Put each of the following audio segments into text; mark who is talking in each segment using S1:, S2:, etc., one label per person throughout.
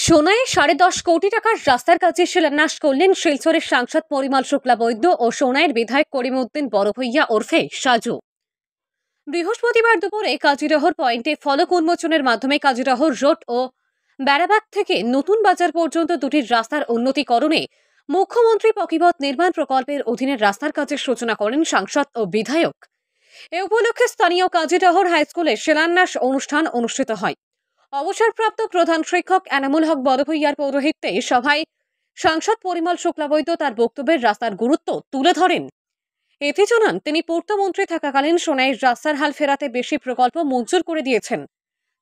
S1: সোনায় 10.5 কোটি টাকার রাস্তার কাজে শিলান্যাস করলেন শিলচরের সাংসদ পরিমল শুক্লাবৈদ্য ও সোনাইয়ের বিধায়ক করিমউদ্দিন বড়ভূইয়া ওরফে সাজু। বৃহস্পতিবার দুপুরে কাজিরহর পয়েন্টে ফলক উন্মোচনের মাধ্যমে কাজিরহর রোড ও ব্যারাবাগ থেকে নতুন বাজার পর্যন্ত দুটি রাস্তার উন্নতিকরণে মুখ্যমন্ত্রী পকিপথ নির্মাণ প্রকল্পের অধীনে রাস্তার কাজের সূচনা করেন সাংসদ ও বিধায়ক। এ উপলক্ষে স্থানীয় কাজিরহর হাইস্কুলে শিলান্যাস অনুষ্ঠান অনুষ্ঠিত হয়। অবসরপ্রাপ্ত প্রধান শিক্ষক এনামুল হক বড়ভূইয়ার পৌরোহিত্যে সভায় সাংসদ পরিমল শুক্লাবৈদ্য তার বক্তব্যের রাস্তার গুরুত্ব তুলে ধরেন। এতে জানান, তিনি পূর্তমন্ত্রী থাকাকালীন সোনাইয়ের রাস্তার হাল ফেরাতে বেশি প্রকল্প মঞ্জুর করে দিয়েছেন।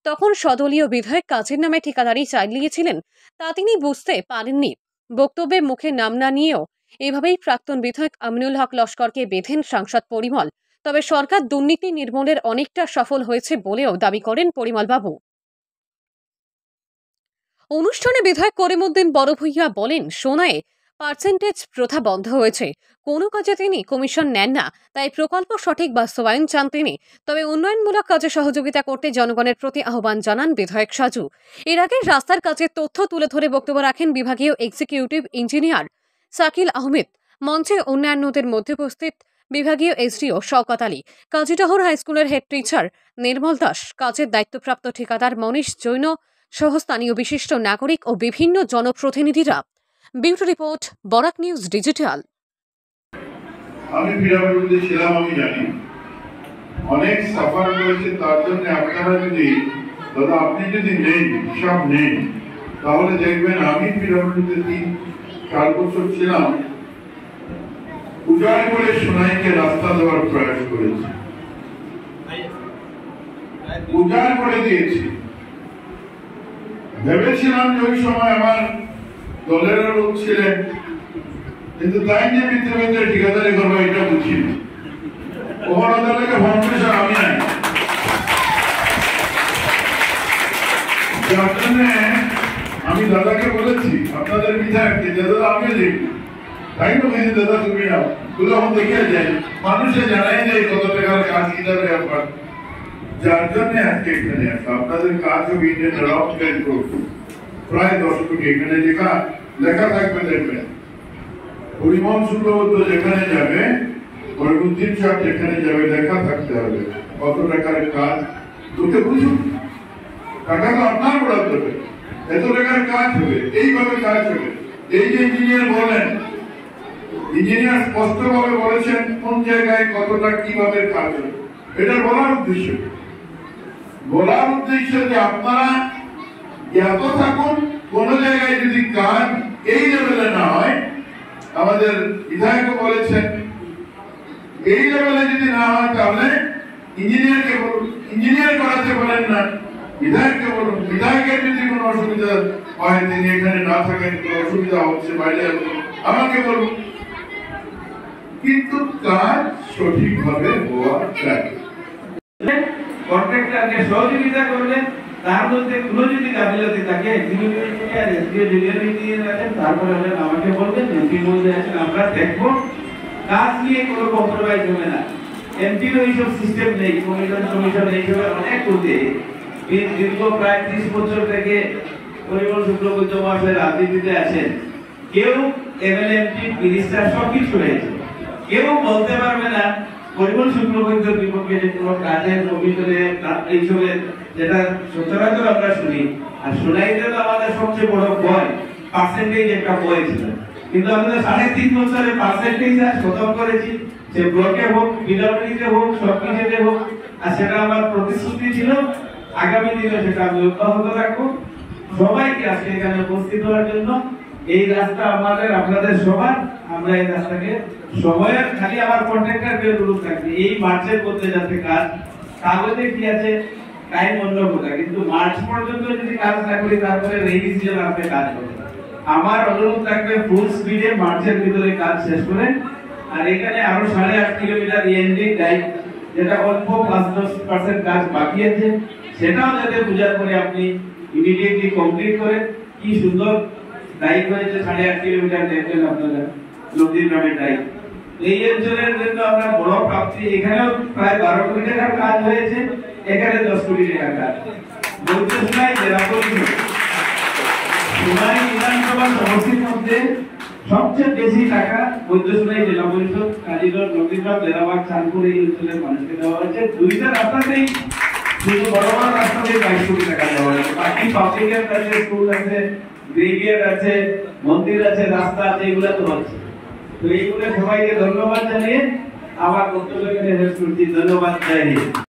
S1: তখন সদলীয় বিধায়ক কাজের নামে ঠিকাদারি চালিয়েছিলেন, তা তিনি বুঝতে পারেননি। বক্তব্যে মুখে নাম না নিয়েও এভাবেই প্রাক্তন বিধায়ক আমিনুল হক লস্করকে বেঁধেন সাংসদ পরিমল। তবে সরকার দুর্নীতি নির্মূলের অনেকটা সফল হয়েছে বলেও দাবি করেন পরিমলবাবু। অনুষ্ঠানে বিধায়ক করিমউদ্দিন বড়ভূইয়া বলেন, সোনায় পার্সেন্টেজ প্রথা বন্ধ হয়েছে। কোনো কাজে তিনি কমিশন নেন না, তাই প্রকল্প সঠিক বাস্তবায়ন চান তিনি। তবে উন্নয়নমূলক কাজে সহযোগিতা করতে জনগণের প্রতি আহ্বান জানান বিধায়ক সাজু। এর আগে রাস্তার কাজের তথ্য তুলে ধরে বক্তব্য রাখেন বিভাগীয় এক্সিকিউটিভ ইঞ্জিনিয়ার শাকিল আহমেদ। মঞ্চে অন্যান্যদের মধ্যে উপস্থিত বিভাগীয় এসডিও শওকত আলী, কাজিরহর হাইস্কুলের হেড টিচার নির্মল দাস, কাজের দায়িত্বপ্রাপ্ত ঠিকাদার মনীষ জৈন সহ স্থানীয় বিশিষ্ট নাগরিক ও বিভিন্ন জনপ্রতিনিধিরা। Beauty report, Barak news digital.
S2: আমি পিডব্লিউডি ছিলাম, আমি জানি অনেক সাফার করেছে। তার জন্য আপনারা যদি দাদা আপনি যদি নেন হিসাব নেন, তাহলে দেখবেন আমি পিডব্লিউডিতে 3-4 বছর ছিলাম, উজাড় করে সোনাইকে রাস্তা দেওয়ার প্রয়াস করেছি, উজাড় করে দিয়েছি। ভেবেছিলাম যে ওই সময় আমার দলের লোক ছিলেন, কিন্তু তাই যে মিত্রদের ঠিকাদারি করবো এটা বুঝি না। ওখানে তাদেরকে ফাউন্ডেশন আমি নাই, যার জন্য আমি দাদাকে বলেছি, আপনাদের বিধায়ককে, দাদা আমি দেখি তাই তো কিন্তু দাদা তুমি নাও, তুলে এখন দেখে যায় মানুষে জানাই যায় কত টাকার কাজ কিভাবে ব্যাপার। যার জন্য আজকে এখানে আসা আপনাদের কাজ হবে ইন্ডিয়ান রক ট্রেন করবো প্রায় 10 কোটি। এখানে লেখা থাকবে, দেখবেন পরিমল শুক্লাবৈদ্য যেখানে যাবে, করিমউদ্দিন সাহেব যেখানে যাবে, লেখা থাকতে হবে কত টাকার কাজ। তোকে বুঝুন, টাকা তো আপনার বরাদ্দ হবে, এত টাকার কাজ হবে, এইভাবে কাজ হবে। এই যে ইঞ্জিনিয়ার বলেন, ইঞ্জিনিয়ার স্পষ্টভাবে বলেছেন কোন জায়গায় কতটা কিভাবে কাজ হবে। এটা বলার উদ্দেশ্য যে আপনারা জ্ঞাত থাকুন, কোন জায়গায় যদি কাজ এই লেভেলে না হয়, আমাদের বিধায়ক বলেছেন এই লেভেলে যদি না হয় তাহলে ইঞ্জিনিয়ারকে বলুন, ইঞ্জিনিয়ার করাতে পারেন না বিধায়ককে বলুন, বিধায়কের যদি কোনো অসুবিধা হয়, তিনি এখানে না থাকেন, কোনো অসুবিধা হচ্ছে বাইরে আমাকে বলুন, কিন্তু কাজ সঠিকভাবে হওয়া চাই।
S3: কন্ট্রাক্টরকে সহযোগিতা করবেন, তার মধ্যে কোনো যদি গাফিলতি থাকে তারপরে হলেন আমাকে বলবেন, এমপি বলতে আছেন আমরা দেখবো, কাজ নিয়ে কোনো কম্প্রোমাইজ হবে না। এমপির এইসব সিস্টেম নেই, কমিশন এইসব অনেক করতে দীর্ঘ প্রায় 30 বছর থেকে পরিমল শুক্লাবৈদ্য মহাশয় রাজনীতিতে আছেন। কেউ এমএলএ এমপি মিনিস্টার সবকিছু হয়েছে, কেউ বলতে পারবে না পরিমল শুক্লাবৈদ্যর বিপক্ষে যে কোনো কাজের কমিশনে এইসবের, যেটা সচরাচর আমরা শুনি। আর সোনাইতে তো আমাদের সবচেয়ে বড় ভয় পার্সেন্টেজ, একটা ভয় ছিল, কিন্তু আমরা 3.5 বছরে পার্সেন্টেজ খতম করেছি। সে ব্লকে হোক, পিডব্লিউডিতে হোক, সবকিছুতে হোক। আর সেটা আমার প্রতিশ্রুতি ছিল, আগামী দিনে সেটা আমি অব্যাহত রাখবো। সবাইকে আজকে এখানে উপস্থিত হওয়ার জন্য, এই রাস্তা আমাদের আপনাদের সবার, আমরা এই রাস্তাকে সময়ের খালি আমার কন্ট্রাক্টরকে অনুরোধ থাকবে এই মার্চের মধ্যে যাতে কাজ, কাগজে কি আছে টাইম অন্য কথা, কিন্তু মার্চ পর্যন্ত যদি কাজ না করি তারপরে রেইনি সিজন আপনি কাজ করবেন। আমার অনুরোধ থাকবে ফুল স্পিডে মার্চের ভিতরে কাজ শেষ করেন। আর এখানে আরো 8.5 কিলোমিটার এনডি ডাইক, যেটা অল্প 5-10% কাজ বাকি আছে, সেটাও যাতে পূজার পরে আপনি ইমিডিয়েটলি কমপ্লিট করেন। কি সুন্দর ডাইক হয়েছে, 8.5 কিলোমিটার দেখবেন আপনারা, নদীর নামে ডাইক। এই অঞ্চলের জন্য আমরা বড় প্রাপ্তি, এখানেও প্রায় 12 কোটি টাকার কাজ হয়েছে, এখানে 10 কোটি টাকার কাজ। বলতে শোনাই জেলা পরিষদ সমষ্টির মধ্যে সবচেয়ে বেশি টাকা মধ্যসোনাই জেলা পরিষদ, কালীগঞ্জ, নবীনগর, বেড়াবাগ, চাঁদপুর এই অঞ্চলের মানুষকে দেওয়া হয়েছে। দুইটা রাস্তাতেই শুধু বড় বড় রাস্তাতেই 22 কোটি টাকা দেওয়া হয়েছে। বাকি পাবলিকের কাছে স্কুল আছে, গ্রেভিয়ার্ড আছে, মন্দির আছে, রাস্তা আছে, এগুলো তো হচ্ছে। তো এইগুলো সবাইকে ধন্যবাদ জানিয়ে আমার বক্তব্য এখানে শেষ করছি। ধন্যবাদ, জয় হিন্দ।